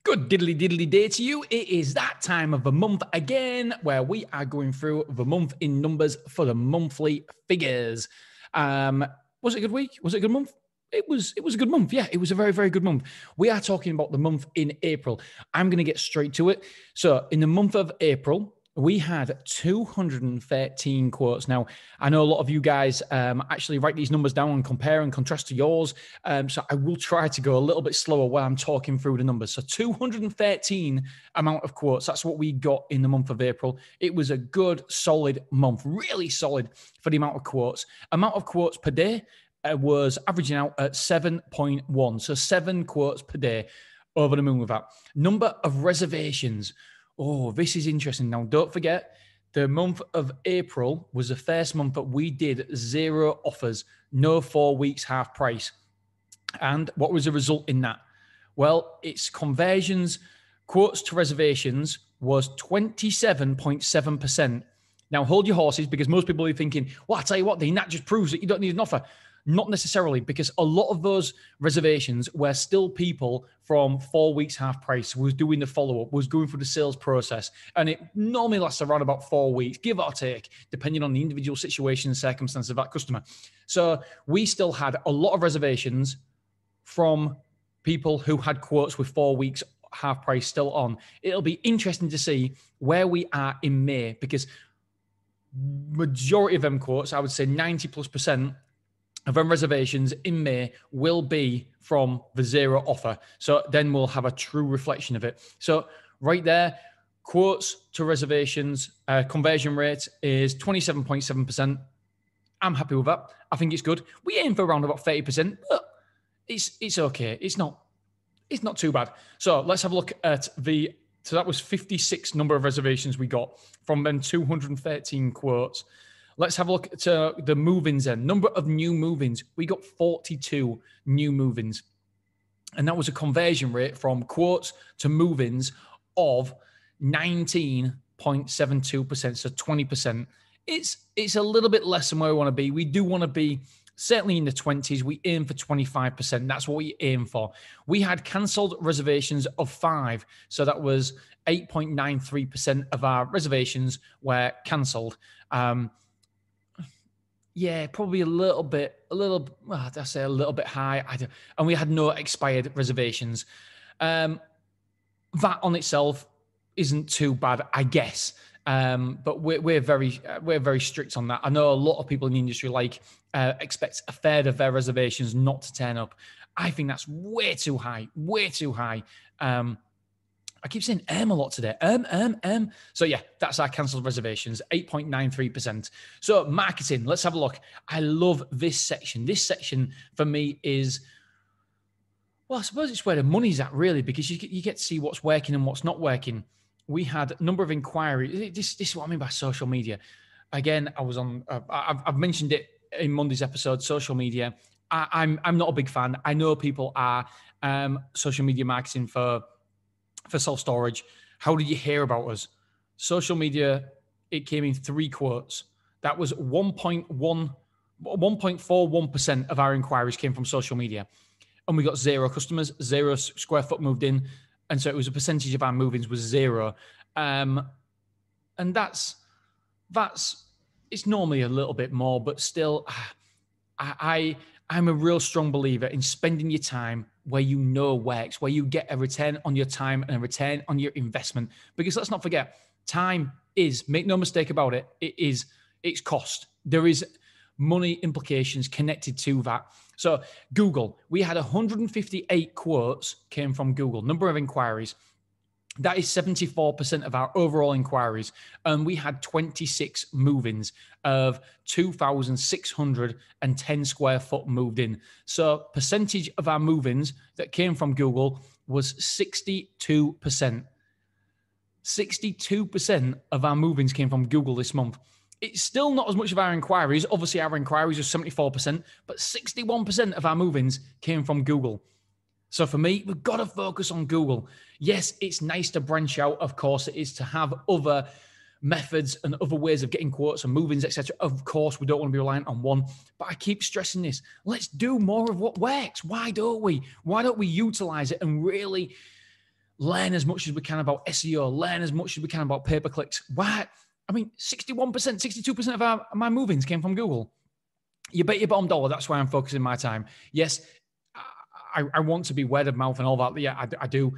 Good diddly diddly day to you. It is that time of the month again where we are going through the month in numbers for the monthly figures. Was it a good week? Was it a good month? It was a good month. Yeah, it was a very, very good month. We are talking about the month in April. I'm going to get straight to it. So in the month of April, we had 213 quotes. Now, I know a lot of you guys actually write these numbers down and compare and contrast to yours. So I will try to go a little bit slower while I'm talking through the numbers. So 213 amount of quotes. That's what we got in the month of April. It was a good, solid month, really solid for the amount of quotes. Amount of quotes per day was averaging out at 7.1. So 7 quotes per day. Over the moon with that. Number of reservations. Oh, this is interesting. Now, don't forget, the month of April was the first month that we did 0 offers, no 4 weeks half price. And what was the result in that? Well, its conversions, quotes to reservations was 27.7%. Now, hold your horses, because most people are thinking, well, I tell you what, that just proves that you don't need an offer. Not necessarily, because a lot of those reservations were still people from 4 weeks half price, was doing the follow-up, was going through the sales process. And it normally lasts around about 4 weeks, give or take, depending on the individual situation and circumstances of that customer. So we still had a lot of reservations from people who had quotes with 4 weeks half price still on. It'll be interesting to see where we are in May, because majority of them quotes, I would say 90+% of them reservations in May will be from the 0 offer. So then we'll have a true reflection of it. So right there, quotes to reservations, conversion rate is 27.7%. I'm happy with that. I think it's good. We aim for around about 30%, but it's okay. It's not too bad. So let's have a look at so that was 56 number of reservations we got from then 213 quotes. Let's have a look at the move-ins then. Number of new move-ins. We got 42 new move-ins. And that was a conversion rate from quotes to move-ins of 19.72%, so 20%. It's a little bit less than where we want to be. We do want to be certainly in the 20s. We aim for 25%. That's what we aim for. We had cancelled reservations of 5. So that was 8.93% of our reservations were cancelled. Yeah, probably a little bit high. And we had no expired reservations. That on itself isn't too bad, I guess. But we're very strict on that. I know a lot of people in the industry expect a third of their reservations not to turn up. I think that's way too high. I keep saying a lot today. So yeah, that's our cancelled reservations, 8.93%. So marketing, let's have a look. I love this section. This section for me is, well, I suppose it's where the money's at really, because you get to see what's working and what's not working. We had a number of inquiries. This is what I mean by social media. Again, I was on, I've mentioned it in Monday's episode, social media. I'm not a big fan. I know people are social media marketing for self-storage. How did you hear about us? Social media, it came in 3 quotes. That was 1.41% of our inquiries came from social media. And we got 0 customers, 0 square foot moved in. And so it was a percentage of our move-ins was 0. And that's it's normally a little bit more, but still, I'm a real strong believer in spending your time where you know works, where you get a return on your time and a return on your investment. Because let's not forget, time is, make no mistake about it, it's cost. There is money implications connected to that. So Google, we had 158 quotes came from Google, number of inquiries. That is 74% of our overall inquiries. And we had 26 move-ins of 2,610 square foot moved in. So percentage of our move-ins that came from Google was 62%. 62% of our move-ins came from Google this month. It's still not as much of our inquiries. Obviously, our inquiries are 74%, but 61% of our move-ins came from Google. So for me, we've got to focus on Google. Yes, it's nice to branch out. Of course, it is to have other methods and other ways of getting quotes and move-ins, etc. Of course, we don't want to be reliant on one. But I keep stressing this. Let's do more of what works. Why don't we? Why don't we utilize it and really learn as much as we can about SEO, learn as much as we can about pay-per-clicks. Why? I mean, 61%, 62% of my movings came from Google. You bet your bottom dollar, that's why I'm focusing my time. Yes, I want to be word of mouth and all that. Yeah, I do.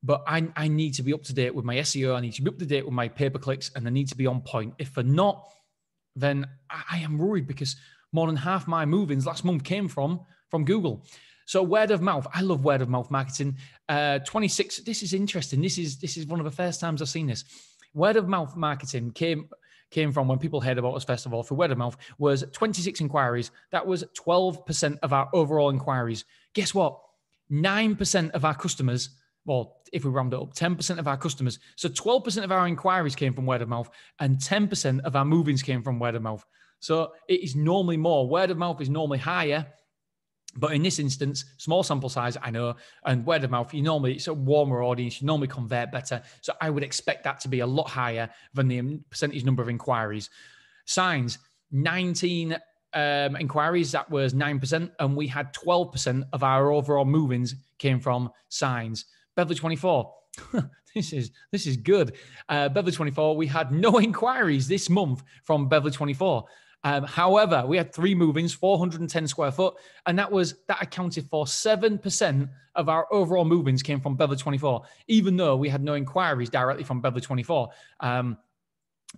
But I need to be up to date with my SEO. I need to be up to date with my pay-per-clicks, and I need to be on point. If they're not, then I am worried, because more than half my movings last month came from Google. So word of mouth, I love word of mouth marketing. 26, this is interesting. This is one of the first times I've seen this. Word of mouth marketing came from, when people heard about us, first of all, for word of mouth, was 26 inquiries. That was 12% of our overall inquiries. Guess what? 9% of our customers, well, if we round it up, 10% of our customers. So 12% of our inquiries came from word of mouth, and 10% of our movings came from word of mouth. So it is normally more. Word of mouth is normally higher. But in this instance, small sample size, I know, and word of mouth, it's a warmer audience, you normally convert better. So I would expect that to be a lot higher than the percentage number of inquiries. Signs, 19 inquiries, that was 9%, and we had 12% of our overall movings came from signs. Beverly 24, this is good. Beverly 24, we had no inquiries this month from Beverly 24. However, we had 3 movings, 410 square foot, and that accounted for 7% of our overall movings came from Beverly 24, even though we had no inquiries directly from Beverly 24.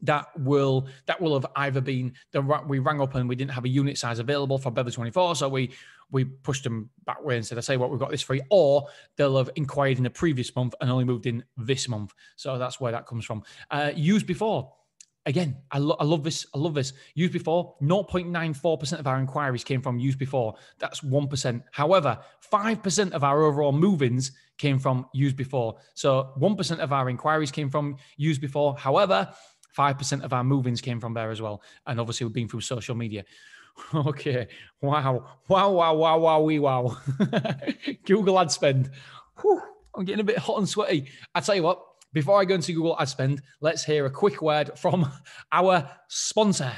That will have either been we rang up and we didn't have a unit size available for Beverly 24, so we pushed them back way and said, I say what, we've got this free, or they'll have inquired in the previous month and only moved in this month. So that's where that comes from. Used before. Again, I love this. I love this. Used before, 0.94% of our inquiries came from used before. That's 1%. However, 5% of our overall move-ins came from used before. So 1% of our inquiries came from used before. However, 5% of our move-ins came from there as well. And obviously, we've been through social media. Okay. Wow. Google ad spend. Whew, I'm getting a bit hot and sweaty. I tell you what. Before I go into Google Ad Spend, let's hear a quick word from our sponsor.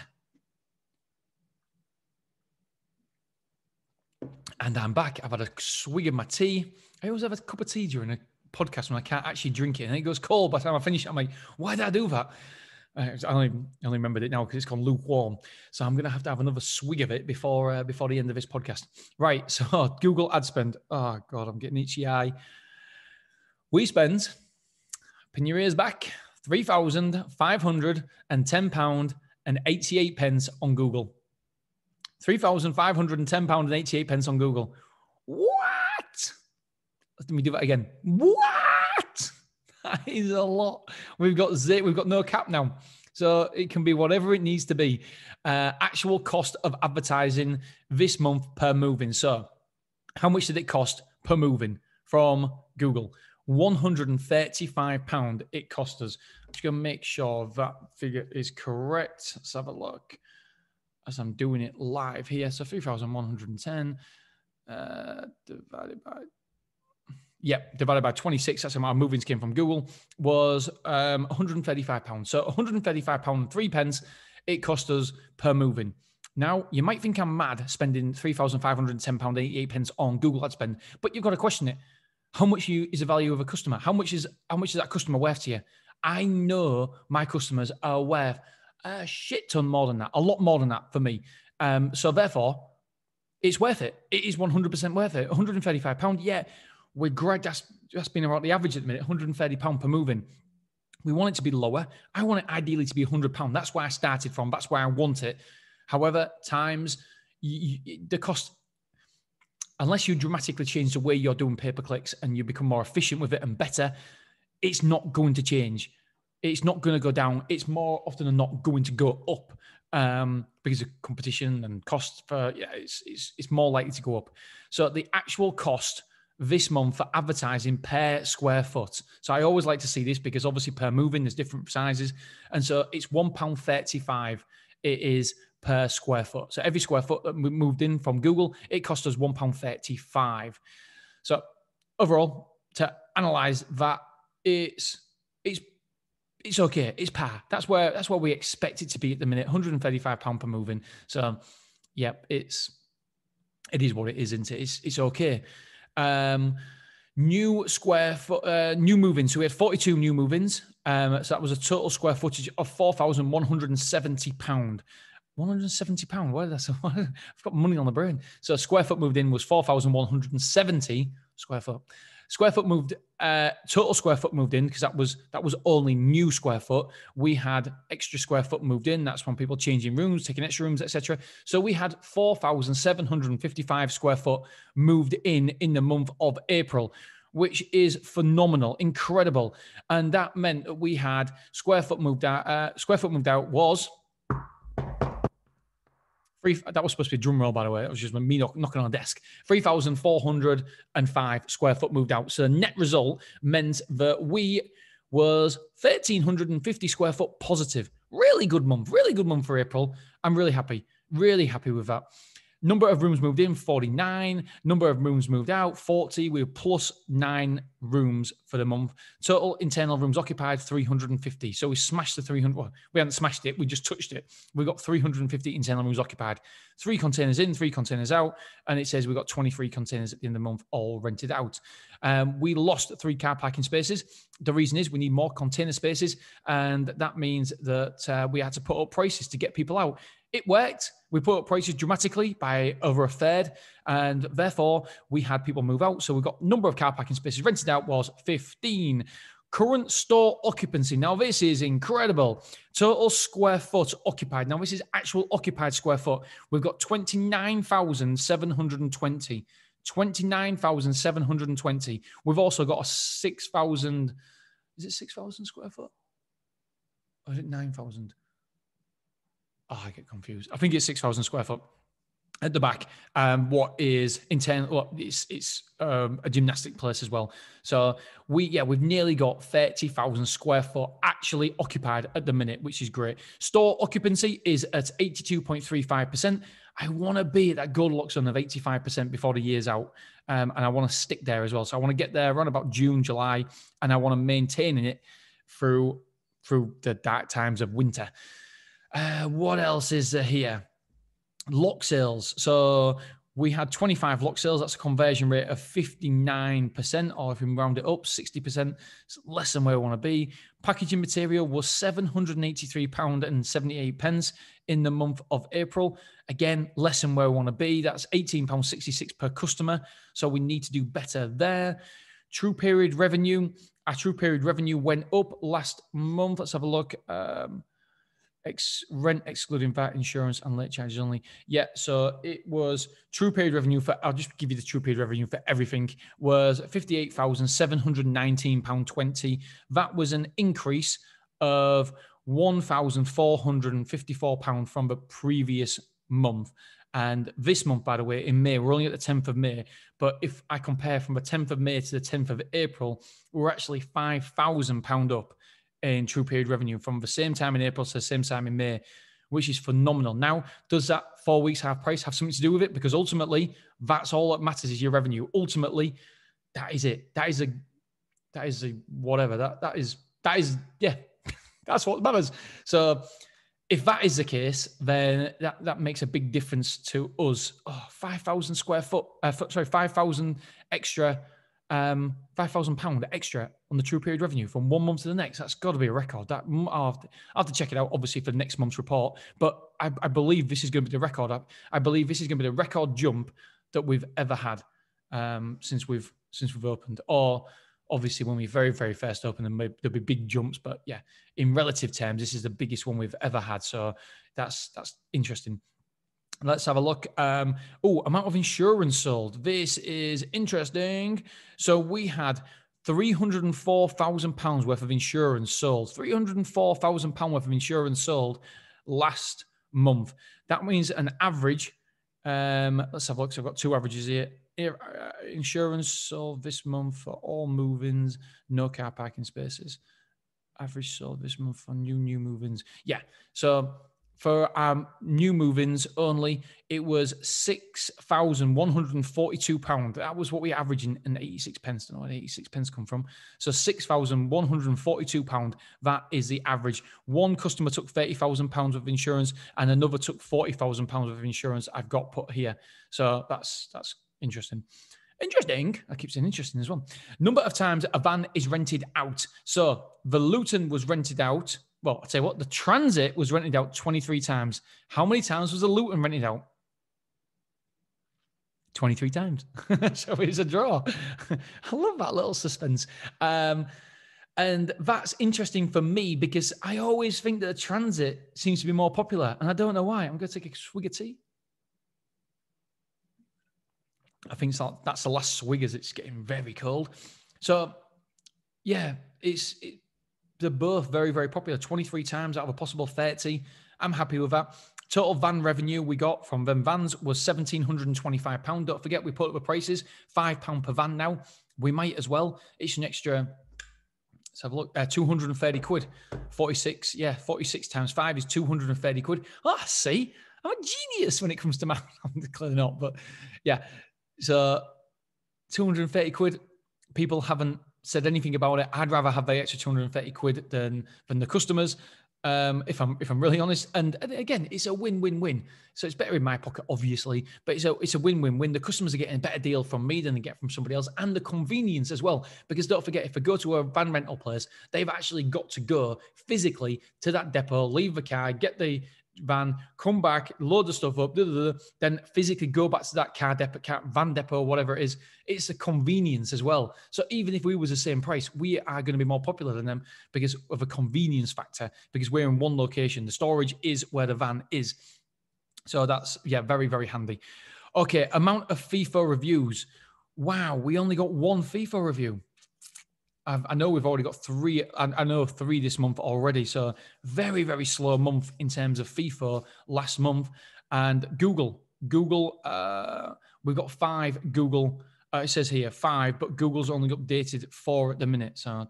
And I'm back. I've had a swig of my tea. I always have a cup of tea during a podcast when I can't actually drink it. And it goes cold by the time I finish it. I'm like, why did I do that? I only remembered it now because it's gone lukewarm. So I'm going to have another swig of it before the end of this podcast. Right. So Google Ad Spend. Oh, God, I'm getting itchy eye. We spend... pin your ears back, £3,510.88 on Google. £3,510.88 on Google. What? Let me do that again. What? That is a lot. We've got no cap now. So it can be whatever it needs to be. Actual cost of advertising this month per moving. So how much did it cost per moving from Google? £135 it cost us. I'm just going to make sure that figure is correct. Let's have a look as I'm doing it live here. So 3,110 divided by 26, that's how our movings came from Google, was £135. So £135.03 it cost us per moving. Now, you might think I'm mad spending £3,510.88 on Google ad spend, but you've got to question it. How much is the value of a customer? How much is that customer worth to you? I know my customers are worth a shit ton more than that, a lot more than that for me. So therefore, it's worth it. It is 100% worth it. £135, yeah, we're great. That's been about the average at the minute, £130 per moving. We want it to be lower. I want it ideally to be £100. That's where I started from. That's where I want it. However, times the cost, unless you dramatically change the way you're doing pay-per-clicks and you become more efficient with it and better, it's not going to change. It's not going to go down. It's more often than not going to go up because of competition and cost. It's more likely to go up. So the actual cost this month for advertising per square foot. So I always like to see this because obviously per moving, there's different sizes. And so it's £1.35. It is per square foot. So every square foot that moved in from Google, it cost us £1.35. So overall, to analyze that, it's okay. It's par. That's where we expect it to be at the minute. £135 per moving. So yeah, it is what it is, isn't it? It's okay. New square foot, new move-ins. So we had 42 new move-ins. So that was a total square footage of £4,170. £170. Why did I say? I've got money on the brain. So square foot moved in was 4,170 square foot. Square foot moved, total square foot moved in, because that was only new square foot. We had extra square foot moved in. That's when people changing rooms, taking extra rooms, etc. So we had 4,755 square foot moved in the month of April, which is phenomenal, incredible. And that meant that we had square foot moved out. Square foot moved out was that was supposed to be a drum roll, by the way. It was just me knocking on a desk. 3,405 square foot moved out. So the net result meant that we was 1,350 square foot positive. Really good month for April. I'm really happy with that. Number of rooms moved in, 49. Number of rooms moved out, 40. We were plus 9 rooms for the month. Total internal rooms occupied, 350. So we smashed the 300. Well, we hadn't smashed it. We just touched it. We got 350 internal rooms occupied. 3 containers in, 3 containers out. And it says we got 23 containers at the end of the month all rented out. We lost 3 car parking spaces. The reason is we need more container spaces. And that means that we had to put up prices to get people out. It worked. We put up prices dramatically by over a third, and therefore we had people move out. So we got number of car parking spaces rented out was 15. Current store occupancy. Now this is incredible. Total square foot occupied. Now this is actual occupied square foot. We've got 29,720. 29,720. We've also got a 6,000. Is it 6,000 square foot? Or is it 9,000? Oh, I get confused. I think it's 6,000 square foot at the back. What is internal? Well, it's a gymnastic place as well. So we've nearly got 30,000 square foot actually occupied at the minute, which is great. Store occupancy is at 82.35%. I want to be at that Goldilocks zone of 85% before the year's out, and I want to stick there as well. So I want to get there around about June, July, and I want to maintain it through the dark times of winter. What else is there here? Lock sales. So we had 25 lock sales. That's a conversion rate of 59%, or if we round it up, 60%. It's less than where we want to be. Packaging material was £783.78 in the month of April. Again, less than where we want to be. That's £18.66 per customer. So we need to do better there. True period revenue. Our true period revenue went up last month. Let's have a look. Rent excluding VAT, insurance, and late charges only. Yeah, so it was true period revenue for, I'll just give you the true period revenue for everything, was £58,719.20. That was an increase of £1,454 from the previous month. And this month, by the way, in May, we're only at the 10th of May, but if I compare from the 10th of May to the 10th of April, we're actually £5,000 up in true period revenue from the same time in April to the same time in May, which is phenomenal. Now, does that 4 weeks half price have something to do with it? Because ultimately, that's all that matters is your revenue. Ultimately, that is it. That is whatever. That is yeah, that's what matters. So if that is the case, then that makes a big difference to us. 5,000 square foot, 5,000 extra, £5,000 extra on the true period revenue from 1 month to the next. That's got to be a record. I'll have to check it out, obviously, for next month's report. But I believe this is going to be the record. I believe this is going to be the record jump that we've ever had since we've opened. Or obviously, when we very, very first opened, there'll be big jumps. But yeah, in relative terms, this is the biggest one we've ever had. So that's interesting. Let's have a look. Amount of insurance sold. This is interesting. So we had £304,000 worth of insurance sold. £304,000 worth of insurance sold last month. That means an average. Let's have a look. So I've got 2 averages here. Insurance sold this month for all move-ins, no car parking spaces. Average sold this month for new move-ins. Yeah. So for new move-ins only, it was £6,142. That was what we averaged in 86 pence. I don't know where 86 pence come from. So £6,142. That is the average. One customer took £30,000 of insurance, and another took £40,000 of insurance. I've got put here. So that's interesting. Interesting. I keep saying interesting as well. Number of times a van is rented out. So the Luton was rented out. Well, I'll tell you what, the Transit was rented out 23 times. How many times was the Luton rented out? 23 times. So it's a draw. I love that little suspense. And that's interesting for me because I always think that the Transit seems to be more popular. And I don't know why. I'm going to take a swig of tea. I think that's the last swig as it's getting very cold. So, yeah, they're both very, very popular. 23 times out of a possible 30. I'm happy with that. Total van revenue we got from them vans was £1,725. Don't forget, we put up the prices, £5 per van now. We might as well. It's an extra, let's have a look, 230 quid. 46 times 5 is 230 quid. Oh, see, I'm a genius when it comes to math. I'm clearly not, but yeah. So 230 quid, people haven't said anything about it. I'd rather have the extra 230 quid than the customers, if I'm really honest. And again, it's a win-win-win. So it's better in my pocket, obviously, but it's a win-win-win. The customers are getting a better deal from me than they get from somebody else, and the convenience as well. Because don't forget, if they go to a van rental place, they've actually got to go physically to that depot, leave the car, get the van, come back, load the stuff up, then physically go back to that van depot, whatever it is. It's a convenience as well. So even if we was the same price, we are going to be more popular than them because of a convenience factor, because we're in one location. The storage is where the van is. So that's, very, very handy. Okay, amount of FIFA reviews. Wow, we only got one FIFA review. I know we've already got 3. I know 3 this month already. So very, very slow month in terms of FIFA last month. And Google, we've got 5 Google. It says here 5, but Google's only updated 4 at the minute. So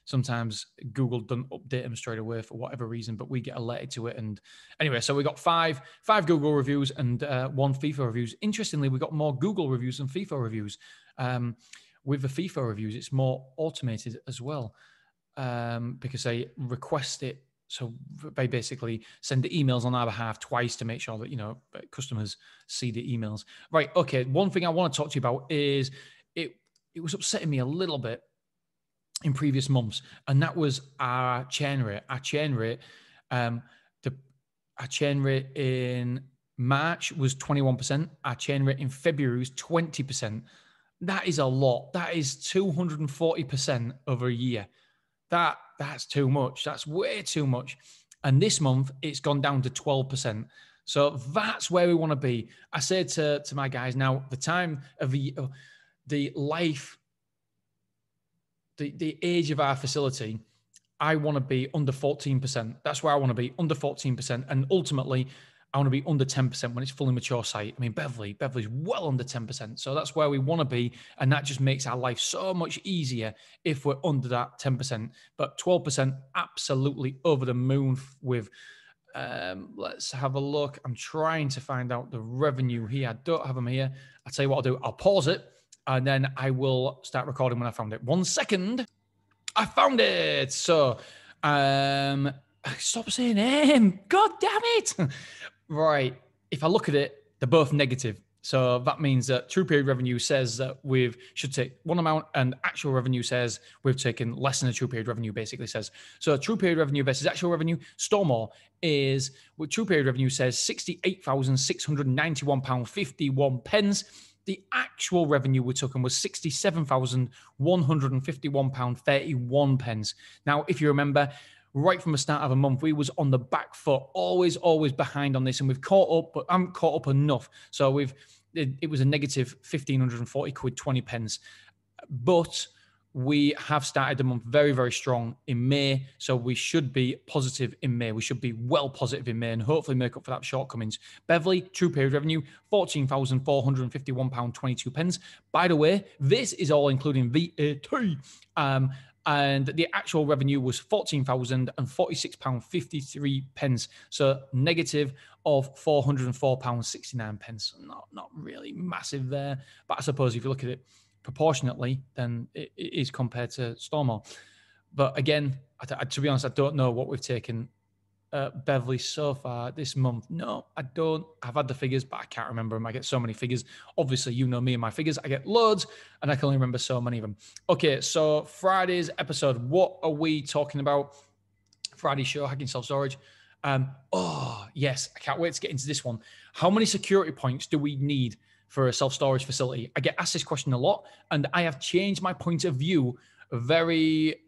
sometimes Google doesn't update them straight away for whatever reason, but we get alerted to it. And anyway, so we got 5 Google reviews and 1 FIFA reviews. Interestingly, we got more Google reviews than FIFA reviews. With the FIFA reviews, it's more automated as well, because they request it. So they basically send the emails on our behalf twice to make sure that, customers see the emails. Right. Okay. One thing I want to talk to you about is it was upsetting me a little bit in previous months, and that was our churn rate. Our churn rate, our churn rate in March was 21%. Our churn rate in February was 20%. That is a lot. That is 240% over a year. That's too much. That's way too much. And this month, it's gone down to 12%. So that's where we want to be. I said to my guys, now, the time of the life, the age of our facility, I want to be under 14%. That's where I want to be, under 14%. And ultimately, I want to be under 10% when it's fully mature site. I mean, Beverly's well under 10%. So that's where we want to be. And that just makes our life so much easier if we're under that 10%. But 12%, absolutely over the moon with, let's have a look. I'm trying to find out the revenue here. I don't have them here. I'll tell you what I'll do. I'll pause it and then I will start recording when I found it. 1 second. I found it. So, stop saying M. God damn it. Right. If I look at it, they're both negative. So that means that true period revenue says that we should take one amount, and actual revenue says we've taken less than the true period revenue basically says. So true period revenue versus actual revenue, Stormore is, what true period revenue says, £68,691.51. The actual revenue we took was £67,151.31. Now, if you remember, right from the start of a month, we was on the back foot, always behind on this, and we've caught up, but I haven't caught up enough. So it was a negative 1,540 quid, 20 pence. But we have started the month very, very strong in May. So we should be positive in May. We should be well positive in May and hopefully make up for that shortcomings. Beverly, true period revenue, £14,451.22. By the way, this is all including VAT. And the actual revenue was £14,046.53. So negative of £404.69. Not really massive there. But I suppose if you look at it proportionately, then it is compared to Stormore. But again, to be honest, I don't know what we've taken Beverly so far this month? No, I don't. I've had the figures, but I can't remember them. I get so many figures. Obviously, you know me and my figures. I get loads, and I can only remember so many of them. Okay, so Friday's episode. What are we talking about? Friday's show, hacking self-storage. Oh, yes, I can't wait to get into this one. How many security points do we need for a self-storage facility? I get asked this question a lot, and I have changed my point of view very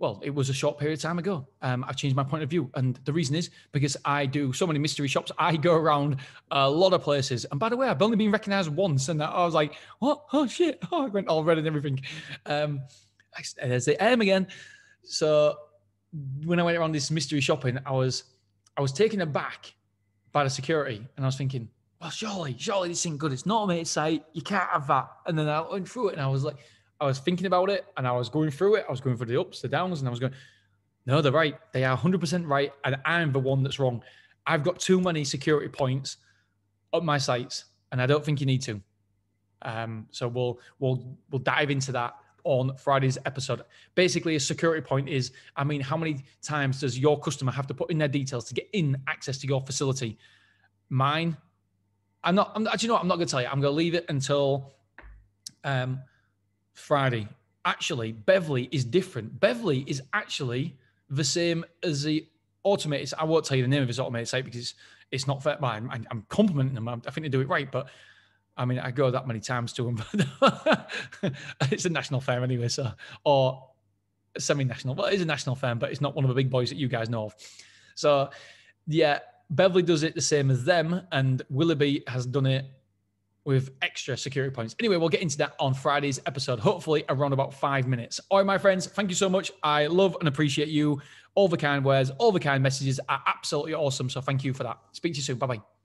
well, it was a short period of time ago. I've changed my point of view. And the reason is because I do so many mystery shops. I go around a lot of places. And by the way, I've only been recognized once. And I was like, what? Oh, shit. Oh, I went all red and everything. There's the M again. So when I went around this mystery shopping, I was taken aback by the security. And I was thinking, well, surely this ain't good. It's not a automated site. You can't have that. And then I went through it and I was like, I was thinking about it and I was going through it. I was going through the ups, the downs, and I was going, no, they're right. They are 100% right. And I'm the one that's wrong. I've got too many security points at my sites and I don't think you need to. So we'll dive into that on Friday's episode. Basically, a security point is, I mean, how many times does your customer have to put in their details to get in access to your facility? Mine, actually, no, I'm not going to tell you. I'm going to leave it until Friday. Actually, Beverly is different. Beverly is actually the same as the automated. I won't tell you the name of his automated site because it's not fair. I'm complimenting them. I think they do it right, but I mean, I go that many times to them. It's a national fair anyway, so, or semi-national. Well, it is a national fair, but it's not one of the big boys that you guys know of. So, yeah, Beverly does it the same as them, and Willoughby has done it with extra security points. Anyway, we'll get into that on Friday's episode, hopefully around about 5 minutes. All right, my friends, thank you so much. I love and appreciate you. All the kind words, all the kind messages are absolutely awesome. So thank you for that. Speak to you soon. Bye-bye.